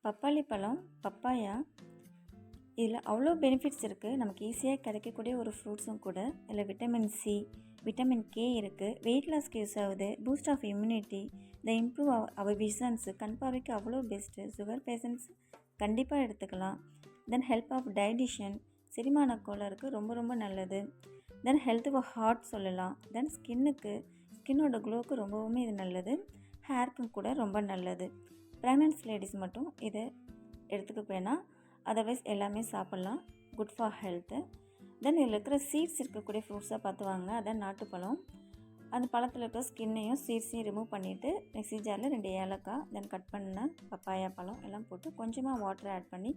பப்பாளி பழம், பப்பாயா இதில் அவ்வளோ பெனிஃபிட்ஸ் இருக்குது. நமக்கு ஈஸியாக கிடைக்கக்கூடிய ஒரு ஃப்ரூட்ஸும் கூட. இதில் விட்டமின் சி, விட்டமின் கே இருக்குது. வெயிட் லாஸ்க்கு யூஸ் ஆகுது. Boost of immunity, improve our visions, கண் பார்வைக்கு அவ்வளோ பெஸ்ட்டு. சுகர் பேஷண்ட்ஸ் கண்டிப்பாக எடுத்துக்கலாம். தென் ஹெல்ப் ஆஃப் டைஜஷன், செரிமான கோளாறுக்கு ரொம்ப ரொம்ப நல்லது. தென் ஹெல்த் ஃபார் ஹார்ட் சொல்லலாம். தென் ஸ்கின்னோட க்ளோவுக்கு ரொம்பவுமே இது நல்லது. ஹேர்க்கும் கூட ரொம்ப நல்லது. ப்ரெக்னென்ட் லேடிஸ் மட்டும் இதை எடுத்துக்க வேணாம், அதர்வைஸ் எல்லாமே சாப்பிட்லாம். Good for health. தென் இதில் இருக்கிற சீட்ஸ் இருக்கக்கூடிய ஃப்ரூட்ஸாக பார்த்து வாங்க. அதான் நாட்டுப்பழம். அந்த பழத்தில் இருக்கிற ஸ்கின்னையும் சீட்ஸையும் ரிமூவ் பண்ணிவிட்டு மிக்ஸி ஜாரில் 2 ஏலக்காய், தென் கட் பண்ண பப்பாயா பழம் எல்லாம் போட்டு கொஞ்சமாக வாட்டர் ஆட் பண்ணி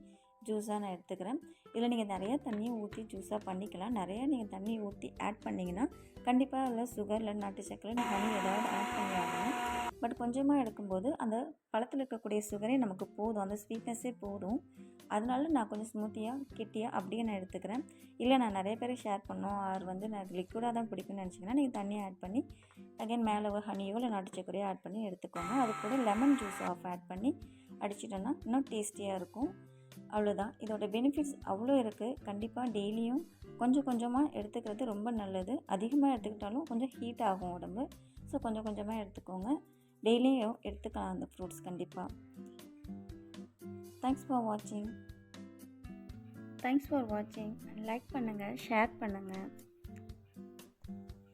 ஜூஸாக நான் எடுத்துக்கிறேன். இதில் நீங்கள் நிறையா தண்ணியை ஊற்றி ஜூஸாக பண்ணிக்கலாம். நிறையா நீங்கள் தண்ணி ஊற்றி ஆட் பண்ணிங்கன்னா கண்டிப்பாக அதில் சுகர் இல்லை நாட்டு சர்க்கரை ஹனி ஏதாவது ஆட் பண்ணி ஆகணும். பட் கொஞ்சமாக எடுக்கும்போது அந்த பழத்தில் இருக்கக்கூடிய சுகரே நமக்கு போதும், அந்த ஸ்வீட்னஸே போதும். அதனால நான் கொஞ்சம் ஸ்மூத்தியாக கெட்டியாக அப்படியே நான் எடுத்துக்கிறேன். இல்லை நான் நிறைய பேருக்கு ஷேர் பண்ணோம், அது எனக்கு லிக்விடாக தான் பிடிக்கும்னு நினச்சிங்கன்னா நீங்கள் தண்ணியை ஆட் பண்ணி அகைன் மேலே ஒரு ஹனியோ இல்லை நாட்டு சர்க்கரையோ ஆட் பண்ணி எடுத்துக்கோங்க. அது கூட லெமன் ஜூஸ் ஆட் பண்ணி அடிச்சிட்டோன்னா இன்னும் டேஸ்டியாக இருக்கும். அவ்வளோதான். இதோட பெனிஃபிட்ஸ் அவ்வளோ இருக்குது. கண்டிப்பாக டெய்லியும் கொஞ்சம் கொஞ்சமாக எடுத்துக்கிறது ரொம்ப நல்லது. அதிகமாக எடுத்துக்கிட்டாலும் கொஞ்சம் ஹீட் ஆகும் உடம்பு. ஸோ கொஞ்சம் கொஞ்சமாக எடுத்துக்கோங்க. டெய்லியும் எடுத்துக்கலாம் அந்த ஃப்ரூட்ஸ் கண்டிப்பாக. தேங்க்ஸ் ஃபார் வாட்சிங். லைக் பண்ணுங்கள், ஷேர் பண்ணுங்கள்,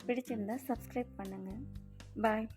பிடிச்சிருந்தால் சப்ஸ்கிரைப் பண்ணுங்கள். பாய்.